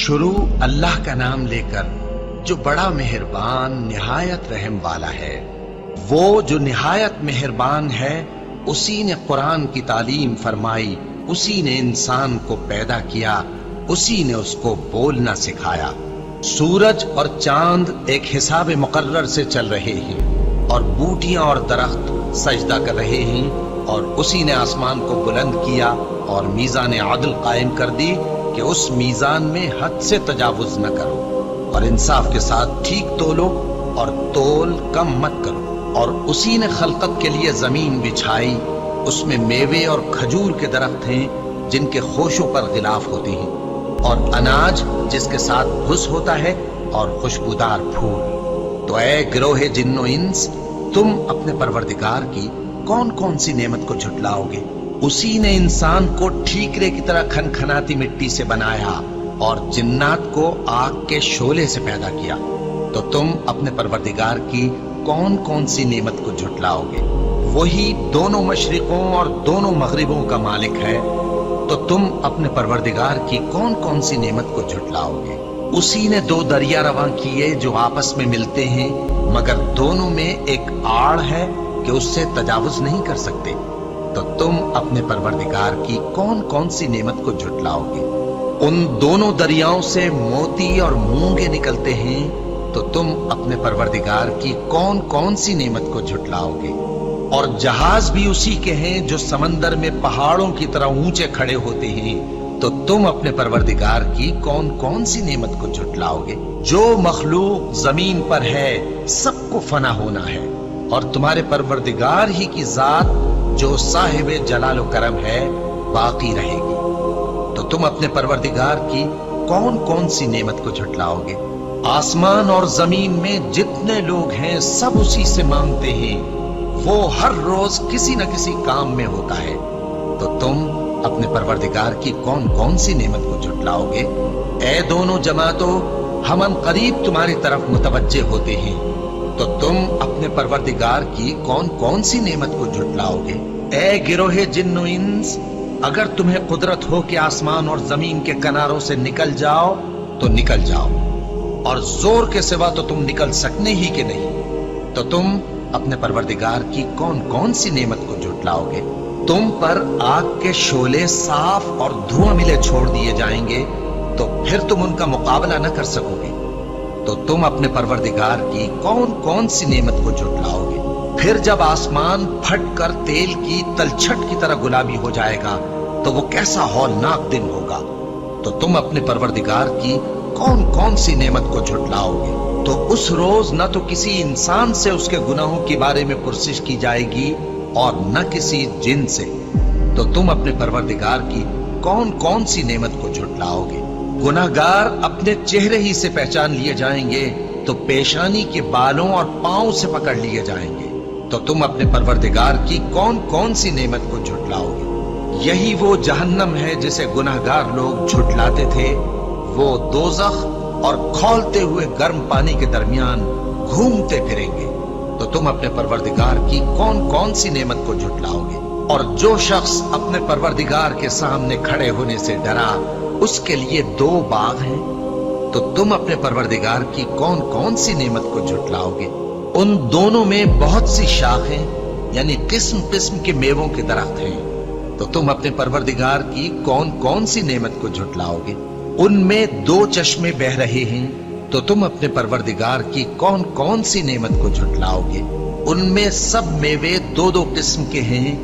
شروع اللہ کا نام لے کر جو بڑا مہربان نہایت رحم والا ہے۔ وہ جو نہایت مہربان ہے، اسی نے قرآن کی تعلیم فرمائی، اسی نے انسان کو پیدا کیا، اسی نے اس کو بولنا سکھایا۔ سورج اور چاند ایک حساب مقرر سے چل رہے ہیں، اور بوٹیاں اور درخت سجدہ کر رہے ہیں، اور اسی نے آسمان کو بلند کیا اور میزان عدل قائم کر دی کہ اس میزان میں حد سے تجاوز نہ کرو، اور انصاف کے ساتھ ٹھیک تولو اور تول کم مت کرو۔ اور اسی نے خلقت کے لیے زمین بچھائی، اس میں میوے اور کھجور کے درخت ہیں جن کے خوشوں پر غلاف ہوتے ہیں، اور اناج جس کے ساتھ بھس ہوتا ہے، اور خوشبودار پھول۔ تو اے گروہ جن و انس، تم اپنے پروردگار کی کون کون سی نعمت کو جھٹلاؤ گے؟ اسی نے انسان کو ٹھیکرے کی طرح کھنکھناتی مٹی سے بنایا، اور جنات کو آگ کے شعلے سے پیدا کیا۔ تو تم اپنے پروردگار کی کون کون سی نعمت کو جھٹلاؤ گے؟ وہی دونوں مشرقوں اور دونوں مغربوں کا مالک ہے، تو تم اپنے پروردگار کی کون کون سی نعمت کو جھٹلاؤ گے؟ اسی نے دو دریا رواں کیے جو آپس میں ملتے ہیں، مگر دونوں میں ایک آڑ ہے کہ اس سے تجاوز نہیں کر سکتے۔ تو تم اپنے پروردگار کی کون کون سی نعمت کو جھٹلاؤ گے؟ ان دونوں دریاؤں سے موتی اور مونگے نکلتے ہیں، تو تم اپنے پروردگار کی کون کون سی نعمت کو جھٹلاؤ گے؟ اور جہاز بھی اسی کے ہیں جو سمندر میں پہاڑوں کی طرح اونچے کھڑے ہوتے ہیں، تو تم اپنے پروردگار کی کون کون سی نعمت کو جھٹلاؤ گے؟ جو مخلوق زمین پر ہے سب کو فنا ہونا ہے، اور تمہارے پروردگار ہی کی ذات جو صاحب جلال و کرم ہے باقی رہے گی۔ تو تم اپنے پروردگار کی کون کون سی نعمت کو جھٹلاؤ گے؟ آسمان اور زمین میں جتنے لوگ ہیں سب اسی سے مانگتے ہیں، وہ ہر روز کسی نہ کسی کام میں ہوتا ہے۔ تو تم اپنے پروردگار کی کون کون سی نعمت کو جھٹلاؤ گے؟ اے دونوں جماعتوں، ہم ان قریب تمہاری طرف متوجہ ہوتے ہیں، تو تم اپنے پروردگار کی کون کون سی نعمت کو جھٹلاؤ گے؟ اے گروہ جن و انس، اگر تمہیں قدرت ہو کہ آسمان اور زمین کے کناروں سے نکل جاؤ تو نکل جاؤ، اور زور کے سوا تو تم نکل سکنے ہی کہ نہیں، تو تم اپنے پروردگار کی کون کون سی نعمت کو جھٹلاؤ گے؟ تم پر آگ کے شعلے صاف اور دھواں ملے چھوڑ دیے جائیں گے، تو پھر تم ان کا مقابلہ نہ کر سکو گے۔ تو تم اپنے پروردگار کی کون کون سی نعمت کو جھٹلاؤ گے؟ پھر جب آسمان پھٹ کر تیل کی تلچھٹ کی طرح گلابی ہو جائے گا تو وہ کیسا ہولناک دن ہوگا۔ تو تم اپنے پروردگار کی کون کون سی نعمت کو جھٹلاؤ گے؟ تو اس روز نہ تو کسی انسان سے اس کے گناہوں کے بارے میں پرسش کی جائے گی، اور نہ کسی جن سے۔ تو تم اپنے پروردگار کی کون کون سی نعمت کو جھٹلاؤ گے؟ گناہگار اپنے چہرے ہی سے پہچان لیے جائیں گے، تو پیشانی کے بالوں اور پاؤں سے پکڑ لیے جائیں گے۔ تو تم اپنے پروردگار کی کون کون سی نعمت کو جھٹلاؤ گے؟ یہی وہ جہنم ہے جسے گناہگار لوگ جھٹلاتے تھے، وہ دوزخ اور کھولتے ہوئے گرم پانی کے درمیان گھومتے پھریں گے۔ تو تم اپنے پروردگار کی کون کون سی نعمت کو جھٹلاؤ گے؟ اور جو شخص اپنے پروردگار کے سامنے کھڑے ہونے سے ڈرا، اس کے لیے دو باغ ہیں۔ تو تم اپنے پروردگار کی کون کون سی نعمت کو جھٹلاؤ گے؟ ان دونوں میں بہت سی شاخیں یعنی قسم قسم کے میووں کے درخت ہیں۔ تو تم اپنے پروردگار کی کون کون سی نعمت کو جھٹلاؤ گے؟ ان میں دو چشمے بہ رہے ہیں۔ تو تم اپنے پروردگار کی کون کون سی نعمت کو جھٹلاؤ گے؟ ان میں سب میوے دو دو قسم کے ہیں۔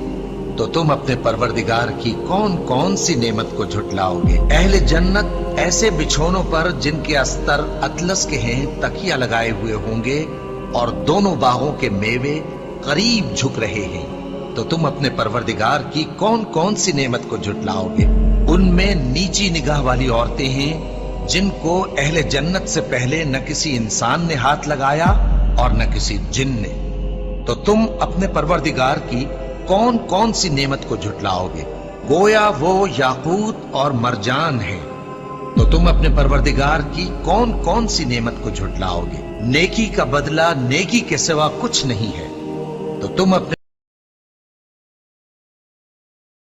تو تم اپنے پروردگار کی کون کون سی نعمت کو جھٹلاؤ گے؟ اہل جنت ایسے بچھونوں پر جن کے استر اطلس کے ہیں تکیہ لگائے ہوئے ہوں گے، اور دونوں باغوں کے میوے قریب جھک رہے ہیں۔ تو تم اپنے پروردگار کی کون کون سی نعمت کو جھٹلاؤ گے؟ ان میں نیچی نگاہ والی عورتیں ہیں جن کو اہل جنت سے پہلے نہ کسی انسان نے ہاتھ لگایا اور نہ کسی جن نے۔ تو تم اپنے پروردگار کی کون کون سی نعمت کو جھٹلاؤ گے؟ گویا وہ یاقوت اور مرجان ہے۔ تو تم اپنے پروردگار کی کون کون سی نعمت کو جھٹلاؤ گے؟ نیکی کا بدلہ نیکی کے سوا کچھ نہیں ہے۔ تو تم اپنے